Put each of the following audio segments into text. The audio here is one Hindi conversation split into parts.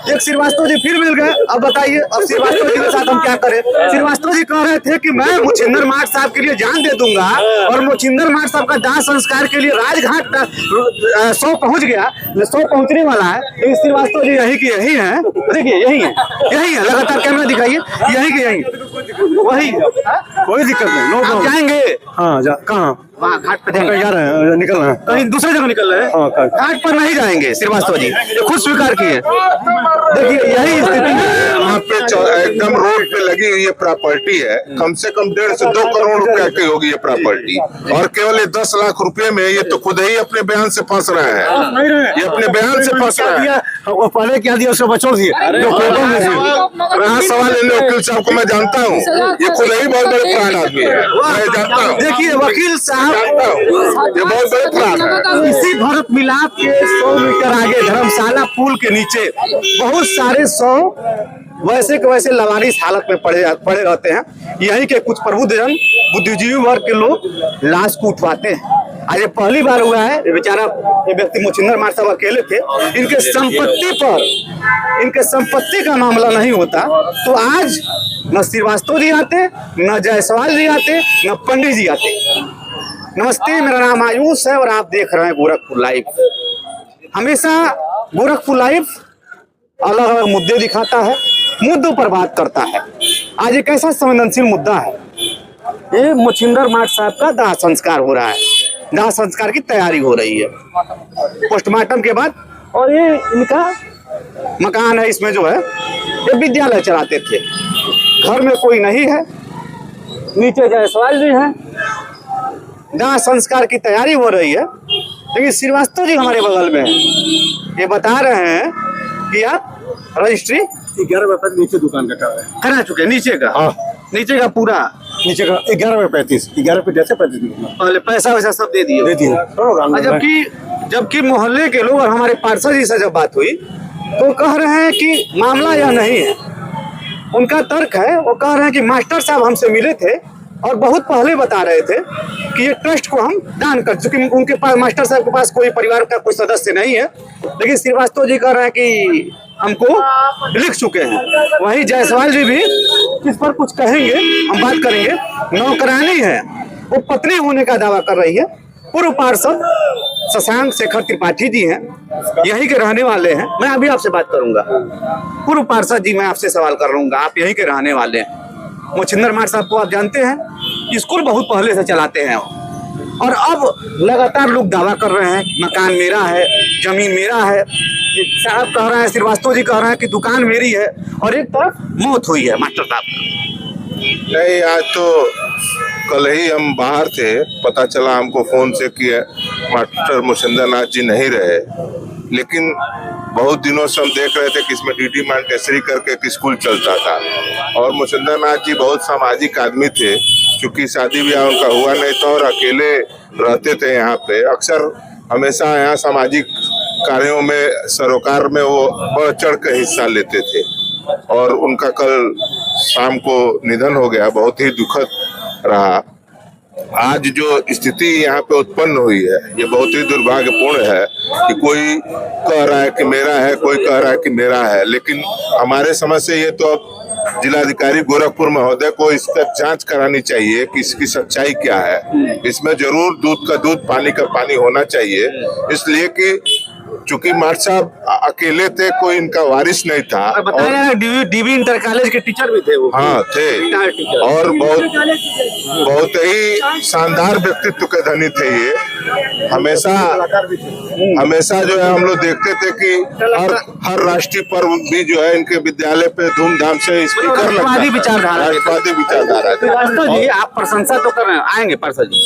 एक श्रीवास्तव जी फिर मिल गए। अब बताइए अब श्रीवास्तव जी के साथ हम क्या करें। श्रीवास्तव जी कह रहे थे कि मैं मोचिंदर मार्ट साहब के लिए जान दे दूंगा और मोचिंदर मार्ट साहब का दाह संस्कार के लिए राजघाट 100 पहुंच गया, 100 पहुंचने वाला है। लेकिन श्रीवास्तव जी यही की यही है, देखिए यही है, लगातार कैमरा दिखाइए, यही की यही वही, कोई दिक्कत नहीं, लोग जाएंगे। हाँ कहाँ वहाँ घाट पे जा रहे हैं, निकल रहे हैं, कहीं दूसरे जगह निकल रहे हैं, घाट पर नहीं जाएंगे। श्रीवास्तव जी ये खुद स्वीकार किए। देखिए यही स्थिति है वहाँ पे, एकदम रोड पे लगी हुई ये प्रॉपर्टी है, कम से कम 1.5 से 2 करोड़ रुपया की होगी ये प्रॉपर्टी, और केवल ये 10 लाख रुपए में ये तो खुद ही अपने बयान से फंस रहा है, ये अपने बयान से फंस रहा है। वो पहले क्या दिया उसको बचोड़ दिए। रहा सवाल इन वकील साहब को मैं जानता हूँ, ये खुद ही बहुत बड़े प्राण आदमी है, मैं जानता हूँ। देखिए वकील साहब ये बहुत बड़े प्राण है। इसी भरत मिलाप के 100 मीटर आगे धर्मशाला पुल के नीचे बहुत सारे 100 वैसे के वैसे लवारिस हालत में पड़े रहते हैं। यहीं के कुछ प्रबुद्धजन बुद्धिजीवी वर्ग के लोग लाश को उठवाते हैं। आज ये पहली बार हुआ है, ये बेचारा ये व्यक्ति मोचिंदर मार्ट साहब अकेले थे, इनके संपत्ति का मामला नहीं होता तो आज न श्रीवास्तव जी आते, न जायसवाल जी आते, न पंडित जी आते। नमस्ते, मेरा नाम आयुष है और आप देख रहे हैं गोरखपुर लाइव। हमेशा गोरखपुर लाइव अलग अलग मुद्दे दिखाता है, मुद्दों पर बात करता है। आज एक ऐसा संवेदनशील मुद्दा है, ये मोचिंदर मार्ट साहब का दाह संस्कार हो रहा है, दाह संस्कार की तैयारी हो रही है पोस्टमार्टम के बाद। और ये इनका मकान है, इसमें जो है ये विद्यालय चलाते थे, घर में कोई नहीं है, नीचे जायसवाल जी हैं, दाह संस्कार की तैयारी हो रही है। लेकिन श्रीवास्तव जी हमारे बगल में हैं, ये बता रहे हैं कि आप रजिस्ट्री 11 नीचे दुकान का करा चुके, नीचे का नीचे का पूरा नीचे का 11 पे जैसे 35 पहले पैसा वैसा सब दे दिए। जबकि मोहल्ले के लोग और हमारे पार्षद जी से जब बात हुई तो कह रहे हैं कि मामला यह नहीं है। उनका तर्क है, वो कह रहे हैं कि मास्टर साहब हमसे मिले थे और बहुत पहले बता रहे थे कि ये ट्रस्ट को हम दान कर चुके। उनके पास मास्टर साहब के पास कोई परिवार का कोई सदस्य नहीं है, लेकिन श्रीवास्तव जी कह रहे हैं कि हमको लिख चुके हैं। वहीं जायसवाल जी भी इस पर कुछ कहेंगे, हम बात करेंगे। नौकरानी है, वो पत्नी होने का दावा कर रही है। पूर्व पार्षद शशांक शेखर त्रिपाठी जी हैं, यहीं के रहने वाले हैं। मैं अभी आपसे बात करूंगा। पूर्व पार्षद जी, मैं आपसे सवाल कर लूंगा, आप यहीं के रहने वाले हैं। मोचिंदर मार्ट साहब को आप जानते हैं, स्कूल बहुत पहले से चलाते हैं और अब लगातार लोग दावा कर रहे हैं मकान मेरा है, जमीन मेरा है। साहब कह रहे हैं, श्रीवास्तव जी कह रहे हैं कि दुकान मेरी है, और एक तरफ मौत हुई है मास्टर साहब। नहीं, आज तो कल ही हम बाहर थे, पता चला हमको फोन से कि मास्टर मोचिंदर नाथ जी नहीं रहे, लेकिन बहुत दिनों से हम देख रहे थे कि इसमें डीडी मांटेसरी करके एक स्कूल चलता था और मोचिंदर नाथ जी बहुत सामाजिक आदमी थे। क्योंकि शादी ब्याह उनका हुआ नहीं था और अकेले रहते थे यहाँ पे, अक्सर हमेशा यहाँ सामाजिक कार्यों में सरोकार में वो बढ़ चढ़ कर हिस्सा लेते थे और उनका कल शाम को निधन हो गया, बहुत ही दुखद रहा। आज जो स्थिति यहाँ पे उत्पन्न हुई है ये बहुत ही दुर्भाग्यपूर्ण है कि कोई कह रहा है कि मेरा है, कोई कह रहा है कि मेरा है, लेकिन हमारे समझ से ये तो अब जिलाधिकारी गोरखपुर महोदय को इसका जांच करानी चाहिए कि इसकी सच्चाई क्या है। इसमें जरूर दूध का दूध पानी का पानी होना चाहिए, इसलिए कि चूंकि मार्ट साहब अकेले थे, कोई इनका वारिस नहीं था। और डीबी इंटर कॉलेज के टीचर भी थे वो। हाँ थे, और बहुत ही शानदार व्यक्तित्व के धनी थे ये। हमेशा जो है हम लोग देखते थे कि हर राष्ट्रीय पर्व भी जो है इनके विद्यालय पे धूमधाम से स्पीकर राष्ट्रवादी विचारधारा। जी आप प्रशंसा तो कर रहे हैं, आएंगे पार्षद जी।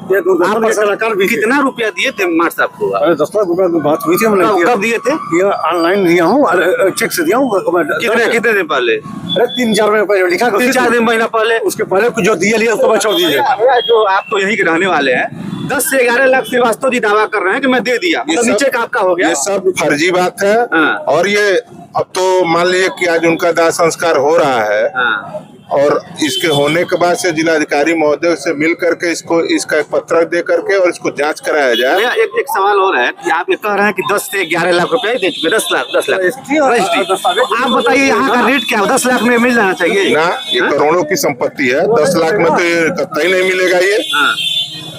कितना रुपया दिए थे मार्ट साहब को? 10 लाख रुपया की बात हुई थी हमने। कब दिए थे? ये ऑनलाइन दिया हूँ, चेक से दिया हूँ। कितने दिन पहले? 3-4 महीने पहले लिखा, 3-4 दिन महीना पहले। उसके पहले कुछ जो दिया लिया उसको बचाओ दीजिए। जो आप तो यहीं के रहने वाले हैं, 10 से 11 लाख श्रीवास्तव जी दावा कर रहे हैं कि मैं दे दिया, तो नीचे का आपका हो गया। ये सब फर्जी बात है और ये अब तो मान लीजिए कि आज उनका दाह संस्कार हो रहा है और इसके होने के बाद से जिलाधिकारी महोदय से मिल करके इसको इसका एक पत्र दे करके और इसको जांच कराया जाए। भैया एक सवाल और है कि आप ये कह रहे हैं कि 10 से 11 लाख रुपए दे चुके, 10 लाख रजिस्ट्री। आप बताइए यहाँ का रेट क्या है? 10 लाख में मिल जाना चाहिए ना, ये करोड़ों की संपत्ति है, 10 लाख में तो ये कतई नहीं मिलेगा। ये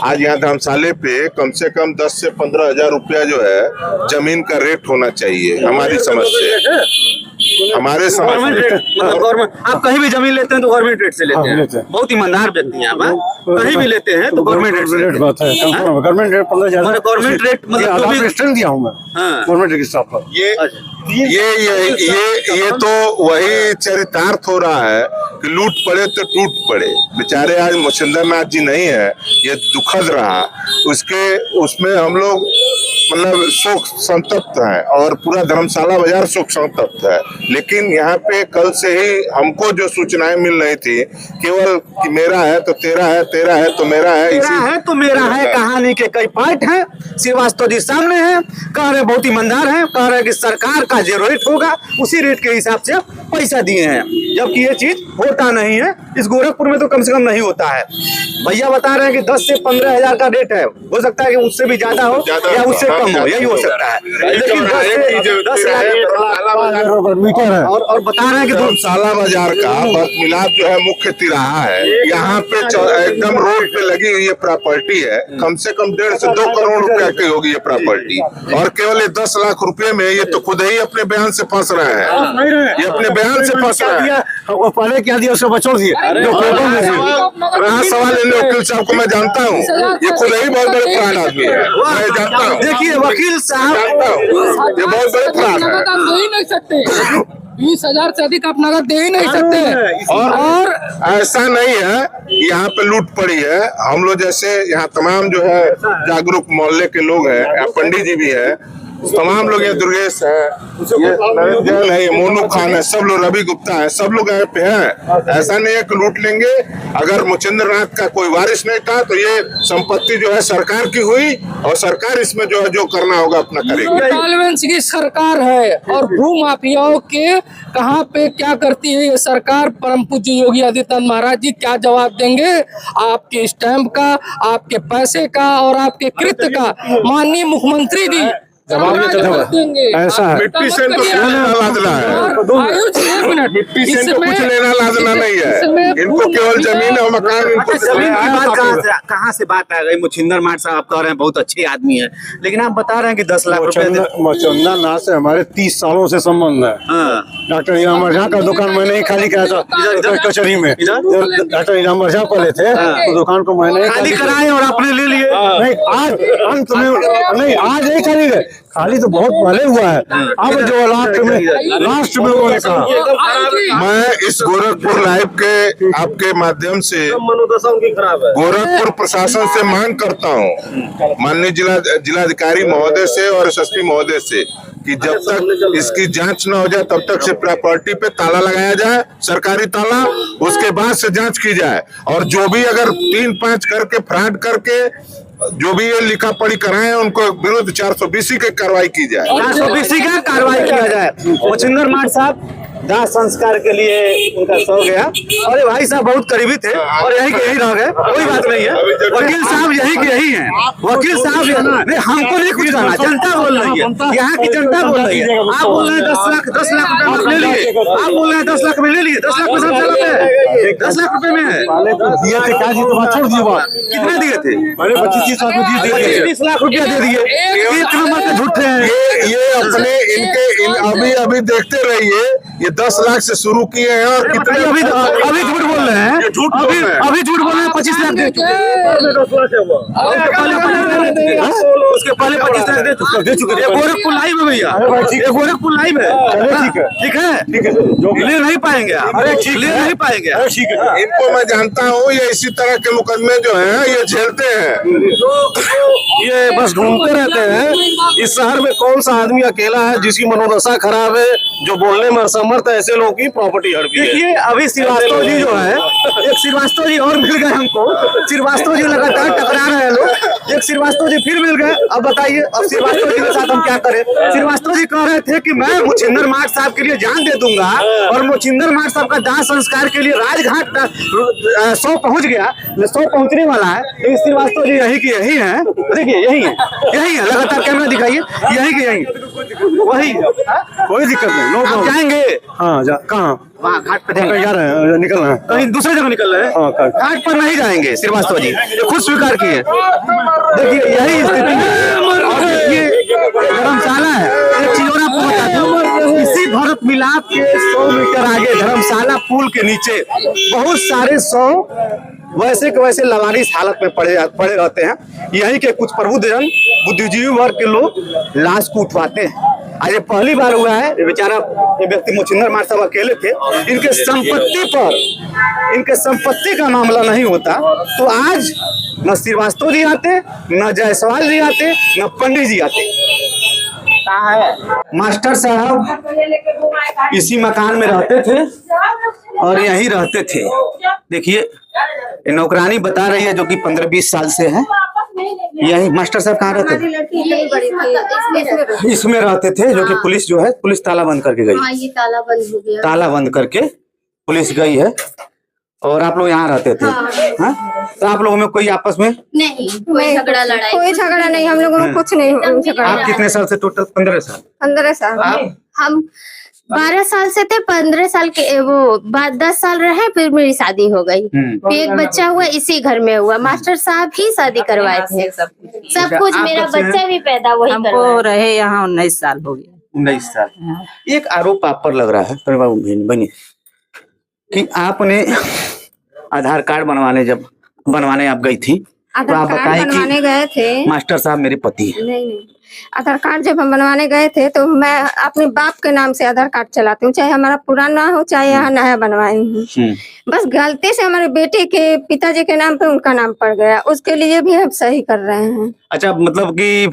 आज यहाँ धर्मशाले पे कम से कम 10 से 15 हजार रुपया जो है जमीन का रेट होना चाहिए हमारी समझ से। हमारे गवर्नमेंट रेट, मतलब गवर्नमेंट, आप कहीं भी जमीन लेते हैं तो गवर्नमेंट रेट से लेते हैं। बहुत ईमानदार व्यक्ति हैं आप, कहीं भी लेते हैं तो गवर्नमेंट रेट से लेते हैं। गवर्नमेंट रेट 15,000 गवर्नमेंट रेट मतलब जो भी रजिस्ट्रेशन दिया हूँ मैं गवर्नमेंट रेट के हिसाब पर। ये तो वही चरितार्थ हो रहा है कि लूट पड़े तो टूट पड़े। बेचारे आज मच्छिंद्र नाथ जी नहीं है, ये दुखद रहा। उसमें हम लोग मतलब शोक संतप्त है और पूरा धर्मशाला बाजार शोक संतप्त है। लेकिन यहाँ पे कल से ही हमको जो सूचनाएं मिल रही थी केवल कि मेरा है तो तेरा है, तेरा है तो मेरा है, तेरा है तो मेरा है कहानी के कई पार्ट हैं। श्रीवास्तव जी सामने हैं, कह रहे बहुत ईमानदार हैं, कह रहे कि सरकार का जो रेट होगा उसी रेट के हिसाब से पैसा दिए हैं, जबकि ये चीज होता नहीं है। इस गोरखपुर में तो कम से कम नहीं होता है। भैया बता रहे हैं कि 10 से 15 हजार का रेट है, हो सकता है कि उससे भी ज्यादा हो या उससे कम हो, यही हो सकता है। लेकिन 10 मीटर है और बता रहे हैं कि धर्मशाला बाजार का बस मिलाप जो है मुख्य तिराहा है। यहाँ पे एकदम रोड पे लगी हुई ये प्रॉपर्टी है, कम से कम 1.5 से 2 करोड़ रुपया की होगी ये प्रॉपर्टी। और केवल ये 10 लाख रुपए में ये तो खुद ही अपने बयान से फंस रहे हैं, ये अपने बयान से फंस रहे हैं। पहले क्या दिया उसको बचो दिए। रहा सवाल वकील साहब को मैं जानता हूँ, ये खुद ही बहुत बड़े प्राण आदमी है, मैं जानता हूँ। देखिए वकील साहब, ये बहुत बड़े प्राण है। दे ही नहीं सकते, 20,000 से अधिक आप नगद दे ही नहीं सकते। और ऐसा नहीं है यहाँ पे लूट पड़ी है। हम लोग जैसे यहाँ तमाम जो है जागरूक मोहल्ले के लोग हैं, यहाँ पंडित जी भी है, तमाम लोग, ये दुर्गेश है, ये नरेंद्र जैन है, ये मोनू खान है, सब लोग, रवि गुप्ता है, सब लोग यहाँ पे हैं। ऐसा नहीं है कि लूट लेंगे। अगर मच्छिंद्र नाथ का कोई वारिस नहीं था तो ये संपत्ति जो है सरकार की हुई और सरकार इसमें जो है जो करना होगा अपना करेगी। टॉलरेंस की सरकार है और भू माफियाओं के कहाँ पे क्या करती है ये सरकार। परम पूज्य योगी आदित्यनाथ महाराज जी क्या जवाब देंगे आपके स्टैंप का, आपके पैसे का और आपके कृत्य का? माननीय मुख्यमंत्री जी जवाब देंगे। ऐसा है, मिट्टी से इनको लेना लादना है, मिट्टी से इनको कुछ लेना लादना नहीं है, इनको केवल जमीन और मकान। इनको जमीन की बात कहाँ से बात आ गई? मच्छिंद्र नाथ साहब कह रहे हैं बहुत अच्छे आदमी है, लेकिन आप बता रहे हैं कि 10 लाख रुपए। मच्छिंद्र नाथ से हमारे 30 सालों से संबंध है। डॉक्टर इनाम झा का दुकान मैंने ही खाली कराया था कचहरी में। डॉक्टर इनाम झा पहले थे तो दुकान को मैंने खाली कराए और आपने ले लिए। नहीं, आज अंत में नहीं, आज नहीं खाली है, खाली तो बहुत पहले हुआ है। अब जो लास्ट में उन्होंने कहा। मैं इस गोरखपुर लाइव के आपके माध्यम से मनोदशा उनकी खराब है। गोरखपुर प्रशासन से मांग करता हूँ, माननीय जिलाधिकारी महोदय से और एसएसपी महोदय से, कि जब तक इसकी जांच न हो जाए तब तक से प्रॉपर्टी पे ताला लगाया जाए, सरकारी ताला, उसके बाद से जांच की जाए। और जो भी अगर 3-5 करके फ्रॉड करके जो भी ये लिखा पढ़ी कराए उनको विरुद्ध 420 की कार्रवाई की जाए। 420 का कार्रवाई किया जाए। मच्छिंद्र नाथ साहब दाह संस्कार के लिए उनका सो गया। अरे भाई साहब बहुत करीबी थे और यही के यही रह गए, कोई बात नहीं है। वकील साहब यही के यही हैं। वकील साहब नहीं, हमको नहीं कुछ कहना, जनता बोल रही है, यहाँ की जनता बोल रही है। आप बोल रहे हैं 10 लाख रुपए ले लिए, आप बोल रहे हैं 10 लाख में ले लिए, 10 लाख में सब चला है, 10 लाख रुपए में है। दिए थे क्या जी, तो छोड़ दिए बात। कितने दिए थे? 25 लाख दिए थे, 20 लाख रुपया दे दिए। एक नंबर के झूठे हैं ये अपने अभी देखते रहिए, ये 10 लाख से शुरू किए हैं और कितने अभी झूठ बोल रहे हैं, अभी झूठ बोल रहे हैं। 25 लाख दे चुके, उसके पहले 25 लाख दे चुके। गोरखपुर लाइव है भैया, गोरखपुर लाइव है, ठीक है, ले नहीं पाएंगे आप, ले नहीं पाएंगे। इनको मैं जानता हूँ, ये इसी तरह के मुकदमे जो हैं ये झेलते हैं। ये बस ढूंढते रहते हैं। इस शहर में कौन सा आदमी अकेला है जिसकी मनोदशा खराब है, जो बोलने में असमर्थ समर्थ ऐसे लोगों की प्रॉपर्टी हड़पी है। देखिए अभी श्रीवास्तव जी जो है, एक श्रीवास्तव जी और मिल गए हमको। श्रीवास्तव जी लगातार टकरा रहे हैं लोग, एक श्रीवास्तव जी फिर मिल गए। अब बताइए अब श्रीवास्तव जी के साथ हम क्या करें। श्रीवास्तव जी कह रहे थे कि मैं मोचिंदर मार्ग साहब के लिए जान दे दूंगा और मोचिंदर मार्ग साहब का दाह संस्कार के लिए राजघाट 100 पहुंच गया, 100 पहुंचने वाला है। तो श्रीवास्तव जी यही की यही है, देखिए यही है लगातार कैमरा दिखाइए, यही की यही वही, कोई दिक्कत नहीं, नो आप प्रॉब्लम। जाएंगे हाँ कहाँ वहाँ घाट पे जाएंगे, जा रहे हैं, निकल रहे हैं। कहीं दूसरे जगह निकल रहे हाँ, हैं, घाट पर नहीं जाएंगे श्रीवास्तव जी, ये खुद स्वीकार किए। देखिए यही स्थिति है। और देखिए धर्मशाला है, एक चिलोरा पुल होता था, इसी भरत मिलाप के 100 मीटर आगे धर्मशाला पुल के नीचे बहुत सारे 100 वैसे के वैसे लवारिस हालत में पड़े रहते हैं। यही के कुछ प्रबुद्धजन बुद्धिजीवी वर्ग के लोग लाश को उठवाते हैं। आज ये पहली बार हुआ है, ये बेचारा ये व्यक्ति मोचिंदर मार साहब अकेले थे, इनके संपत्ति का मामला नहीं होता तो आज न श्रीवास्तव जी आते, न जायसवाल जी आते, न पंडित जी आते। मास्टर साहब इसी मकान में रहते थे और यहीं रहते थे। देखिए ये नौकरानी बता रही है जो कि 15-20 साल से है। यही मास्टर साहब कहाँ रहते थे? इसमें रहते थे, जो कि पुलिस जो है, पुलिस ताला बंद करके गई। हाँ, ये ताला बंद हो गया। ताला बंद करके पुलिस गई है और आप लोग यहाँ रहते थे। हाँ? तो आप लोगों में कोई आपस में नहीं कोई झगड़ा लड़ाई, कोई झगड़ा नहीं, हम लोगों में कुछ नहीं झगड़ा। आप कितने साल से? टोटल 15 साल। 15 साल। हम 12 साल से थे, 15 साल के वो बाद 10 साल रहे, फिर मेरी शादी हो गई। फिर एक बच्चा हुआ, इसी घर में हुआ। मास्टर साहब ही शादी करवाए थे सब कुछ। मेरा बच्चा भी पैदा वही हमको रहे यहाँ 19 साल हो गया। 19 साल। एक आरोप आप पर लग रहा है बनी कि आपने आधार कार्ड बनवाने आप गई थी, तो आप आधार कार्ड बताएं बनवाने कि गए थे। मास्टर साहब मेरे पति हैं। नहीं, आधार कार्ड जब हम बनवाने गए थे तो मैं अपने बाप के नाम से आधार कार्ड चलाती हूँ, चाहे हमारा पुराना हो चाहे यहाँ नया बनवाई हूँ। बस गलती से हमारे बेटे के पिताजी के नाम पे उनका नाम पड़ गया, उसके लिए भी हम सही कर रहे हैं। अच्छा, मतलब कि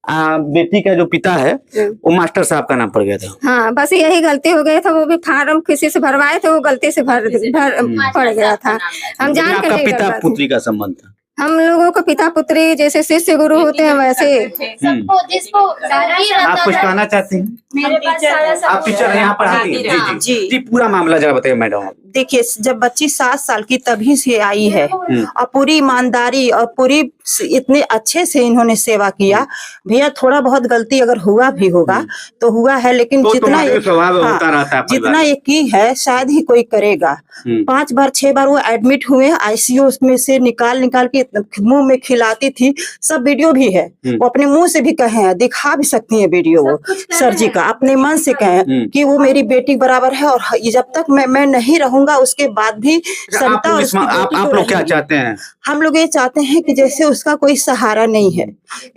बेटी का जो पिता है वो मास्टर साहब का नाम पड़ गया था। हाँ, बस यही गलती हो गया था। वो भी फार्म किसी से भरवाए थे, वो गलती से पड़ गया था। हम जान के आपका नहीं पिता करवाए थे। पुत्री का संबंध था। हम लोगों को पिता पुत्री जैसे शिष्य गुरु होते हैं वैसे। सबको जिसको आप कुछ कहना चाहती हैं? मेरे पास आप टीचर यहाँ पढ़ाती हैं? जी जी जी, पूरा मामला जरा बताइए मैडम। देखिए, जब बच्ची 7 साल की तभी से आई है और पूरी ईमानदारी और पूरी इतने अच्छे से इन्होंने सेवा किया। भैया थोड़ा बहुत गलती अगर हुआ भी होगा तो हुआ है, लेकिन तो जितना स्वभाव होता रहता है जितना ये की है शायद ही कोई करेगा। 5 बार 6 बार वो एडमिट हुए, आईसीयू में से निकाल के मुंह में खिलाती थी। सब वीडियो भी है, वो अपने मुंह से भी कहे हैं, दिखा भी सकती है वीडियो। वो सर जी का अपने मन से कहे कि वो मेरी बेटी बराबर है और जब तक मैं नहीं रहूंगा उसके बाद भी सरिता और उसकी बेटी आप को लोग क्या रहेंगी। चाहते हैं? हम लोग ये चाहते हैं कि जैसे उसका कोई सहारा नहीं है,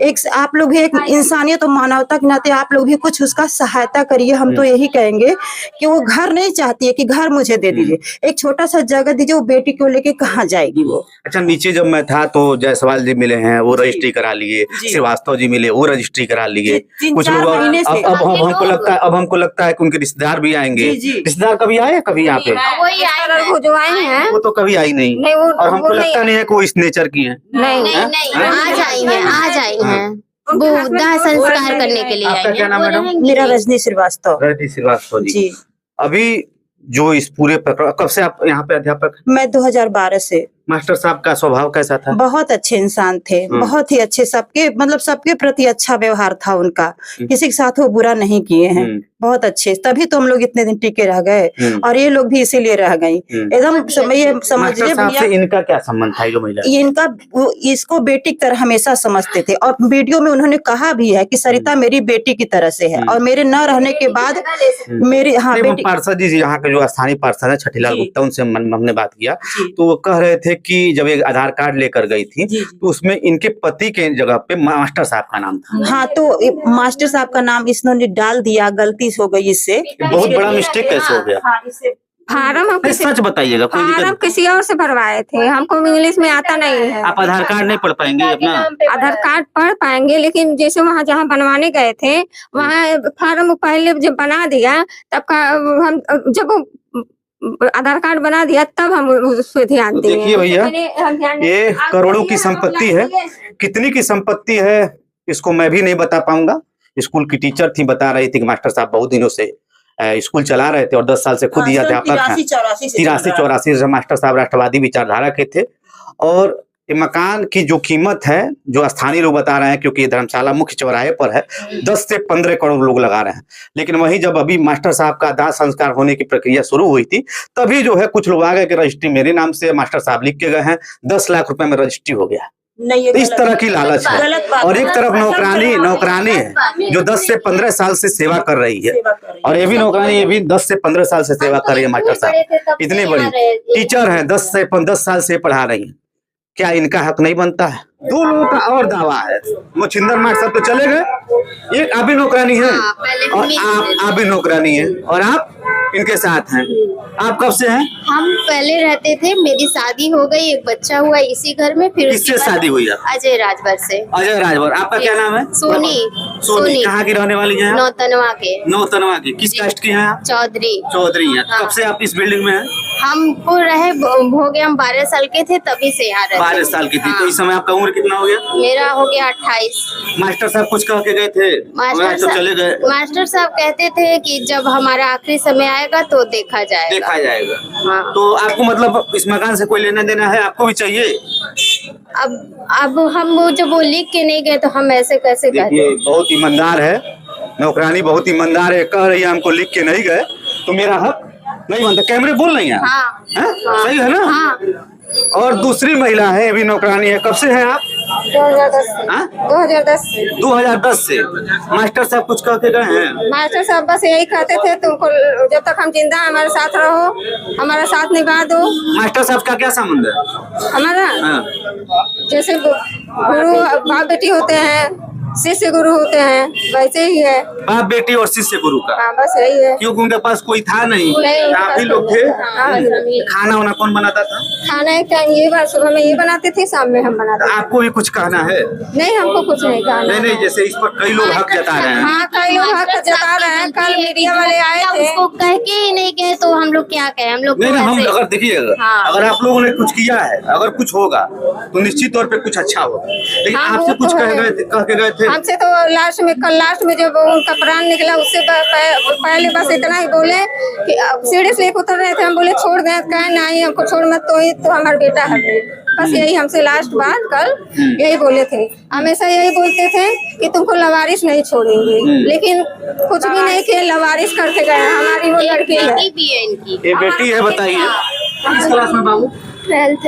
एक आप लोग भी एक इंसानियत और मानवता के नाते आप लोग भी कुछ उसका सहायता करिए। हम तो यही कहेंगे कि वो घर नहीं चाहती है कि घर मुझे दे दीजिए, एक छोटा सा जगह दीजिए। वो बेटी को लेके कहाँ जाएगी वो? अच्छा, नीचे जब मैं था तो जायसवाल जी मिले हैं, वो रजिस्ट्री करा लिए। श्रीवास्तव जी मिले, वो रजिस्ट्री करा लिए। कुछ लोग अब हमको लगता है कि उनके रिश्तेदार भी आएंगे। रिश्तेदार कभी आए कभी यहाँ पे? वही आए वो जो आए हैं वो तो कभी आई नहीं। नहीं, वो- और हमको वो लगता नहीं है कि वो इस नेचर की है। नहीं, आज आई हैं वो दाह संस्कार करने के लिए आपका आई क्या नाम है मैडम? मेरा रजनी श्रीवास्तव रजनी श्रीवास्तव जी। जी। अभी जो इस पूरे प्रकरण, कब से आप यहाँ पे अध्यापक? मैं 2012 से। मास्टर साहब का स्वभाव कैसा था? बहुत अच्छे इंसान थे, बहुत ही अच्छे, सबके प्रति अच्छा व्यवहार था उनका। किसी के साथ वो बुरा नहीं किए हैं, बहुत अच्छे। तभी तो हम लोग इतने दिन टिके रह गए और ये लोग भी इसीलिए रह गई। एकदम ये समझ मास्टर लीजिए साहब से भैया, इनका क्या संबंध था? जो महिला इसको बेटी की तरह हमेशा समझते थे और वीडियो में उन्होंने कहा भी है कि सरिता मेरी बेटी की तरह से है और मेरे न रहने के बाद मेरी बेटी। पार्षद जी यहाँ के जो स्थानीय पार्षद है छठीलाल गुप्ता, उनसे हमने बात किया तो वो कह रहे थे कि जब एक आधार कार्ड लेकर गई थी तो उसमें इनके पति के जगह पे मास्टर साहब का नाम था। हाँ, तो मास्टर साहब का नाम इन्होंने डाल दिया, गलती हो गई इससे। बहुत बड़ा मिस्टेक कैसे हो गया? हाँ, इससे फार्म हम सच बताइएगा, कोई फार्म दिक्कत। किसी और से भरवाए थे, हमको इंग्लिश में आता नहीं है। आप आधार कार्ड नहीं पढ़ पाएंगे अपना? आधार कार्ड पढ़ पाएंगे, लेकिन जैसे वहाँ जहाँ बनवाने गए थे वहाँ फार्म पहले जब बना दिया तब का हम जब आधार कार्ड बना दिया तब हम उस पर ध्यान दिए। देखिए भैया, हम ध्यान नहीं- ये करोड़ों की संपत्ति है। कितनी की संपत्ति है इसको मैं भी नहीं बता पाऊंगा। स्कूल की टीचर थी, बता रही थी कि मास्टर साहब बहुत दिनों से स्कूल चला रहे थे और 10 साल से खुद ही अध्यापक हैं। 83-84 से मास्टर साहब राष्ट्रवादी विचारधारा के थे। और ये मकान की जो कीमत है, जो स्थानीय लोग बता रहे हैं, क्योंकि ये धर्मशाला मुख्य चौराहे पर है, 10 से 15 करोड़ लोग लगा रहे हैं। लेकिन वही जब अभी मास्टर साहब का दाह संस्कार होने की प्रक्रिया शुरू हुई थी, तभी जो है कुछ लोग आ गए कि रजिस्ट्री मेरे नाम से मास्टर साहब लिख के गए हैं, 10 लाख रुपए में रजिस्ट्री हो गया। तो इस तरह की लालच है। और एक तरफ नौकरानी है जो 10 से 15 साल से सेवा कर रही है, और ये भी नौकरानी, ये भी 10 से 15 साल से सेवा कर रही है। मास्टर साहब इतनी बड़ी टीचर है, 10 साल से पढ़ा रही है। क्या इनका हक नहीं बनता है? 2 लोगों का और दावा है। मोचिंदर मास्टर साहब तो चले गए, एक आप भी नौकरानी है और आप भी नौकरानी है, और आप इनके साथ हैं। आप कब से हैं? हम पहले रहते थे, मेरी शादी हो गई, एक बच्चा हुआ इसी घर में। फिर किससे शादी हुई है? अजय राजभर से। अजय राजभर। आपका क्या नाम है? सोनी। कहाँ की रहने वाली हैं? नौतनवा के। किस कास्ट की हैं आप? चौधरी हैं। कब से आप इस बिल्डिंग में हैं? हमको हो गए, हम 12 साल के थे तभी से यहाँ रहते। 12 साल की थी। तो इस समय आपका उम्र कितना हो गया? मेरा हो गया 28। मास्टर साहब कुछ कह के गए थे? चले गए। मास्टर साहब कहते थे कि जब हमारा आखिरी समय आएगा तो देखा जाएगा। हाँ। तो आपको मतलब इस मकान से कोई लेना देना है? आपको भी चाहिए? अब हम वो जब वो लिख के नहीं गए तो हम ऐसे कैसे कहते? देखिए, बहुत ईमानदार है नौकरानी, बहुत ईमानदार है। कह रही है हमको लिख के नहीं गए तो मेरा हक नहीं बनता। कैमरे बोल रही हैं? हाँ। सही है ना? हाँ। और दूसरी महिला है, भी नौकरानी है। कब से हैं आप? 2010 से। 2010 से। मास्टर साहब कुछ कह के गए हैं? मास्टर साहब बस यही कहते थे, तुमको जब तक हम जिंदा हैं हमारे साथ रहो, हमारा साथ निभा दो। मास्टर साहब का क्या संबंध है? हमारा जैसे गुरु बाप बेटी होते हैं, शिष्य गुरु होते हैं, वैसे ही है। बाप बेटी और शिष्य गुरु का। हाँ, बस यही है। क्योंकि उनके पास कोई था नहीं, आप ही लोग थे। खाना वाना कौन बनाता था? खाना एक टाइम ये बार सुबह में ये बनाते थे, शाम में हम बनाते थे। आपको भी कुछ कहना है? नहीं, हमको कुछ नहीं कहना। नहीं, जैसे इस पर कई लोग हक जता रहे हैं। हाँ, कई लोग हक जता रहे हैं। कल मीडिया वाले आए थे, उसको कह के ही नहीं गए तो हम लोग क्या कहें? हम लोग नहीं, हम अगर देखिए, अगर आप लोगों ने कुछ किया है, अगर कुछ होगा तो निश्चित तौर पे कुछ अच्छा होगा। लेकिन आपसे कुछ कह के गए थे? हमसे तो लास्ट में जब उनका प्राण निकला उससे पहले बस इतना ही बोले कि सीढ़ी से उतर रहे थे, हम बोले छोड़ दें, कहे नहीं हमको छोड़ मत, तो हमारा बेटा है। बस यही हमसे लास्ट बार कल यही बोले थे। हमेशा यही बोलते थे कि तुमको लवारिस नहीं छोड़ेंगे, लेकिन कुछ भी नहीं किए, लवारिस करके गए। हमारी वो लड़की है, ये बेटी है। बताइए किस क्लास में बाबू? 12th।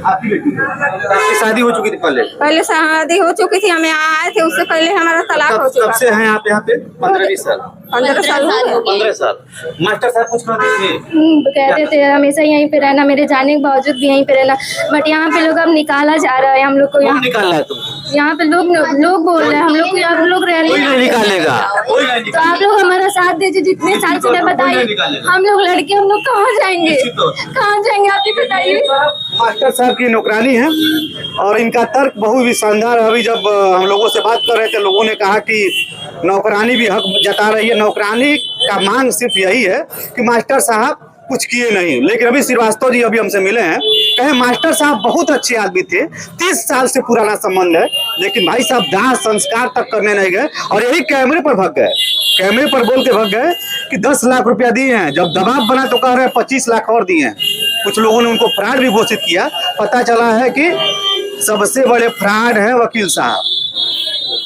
आपकी बेटी है? आपकी शादी हो चुकी थी पहले शादी हो चुकी थी, हमें आए थे, उससे पहले हमारा तलाक हो चुका। कब से हैं आप यहाँ पे? 15-20 साल। 15 साल हो गए। 15 साल। मास्टर साहब कुछ कहते थे? कहते थे हमेशा यहीं पे रहना, मेरे जाने के बावजूद भी यहीं पे रहना, बट यहाँ पे लोग अब निकाला जा रहा है हम लोग को। कौन निकाल रहा है तुम? यहाँ पे लोग बोल रहे हैं हम लोग रह कोई नहीं निकालेगा। तो आप लोग हमारा साथ दीजिए। जितने साल से बताइए, हम लोग लड़के हम लोग कहाँ जाएंगे? आप ही बताइए। मास्टर साहब की नौकरानी है और इनका तर्क बहुत ही शानदार है। अभी जब हम लोगों से बात कर रहे थे, लोगों ने कहा कि नौकरानी भी हक जता रही है। नौकरानी का मांग सिर्फ यही है कि मास्टर साहब कुछ किए नहीं। लेकिन अभी श्रीवास्तव जी अभी हमसे मिले हैं, कहे मास्टर साहब बहुत अच्छे आदमी थे, 30 साल से पुराना संबंध है, लेकिन भाई साहब दाह संस्कार तक करने नहीं गए और यही कैमरे पर भाग गए। कैमरे पर बोल के भाग गए कि 10 लाख रुपया दिए हैं। जब दबाव बना तो कह रहे हैं 25 लाख और दिए हैं। कुछ लोगों ने उनको फ्रॉड भी घोषित किया। पता चला है कि सबसे बड़े फ्रॉड है वकील साहब।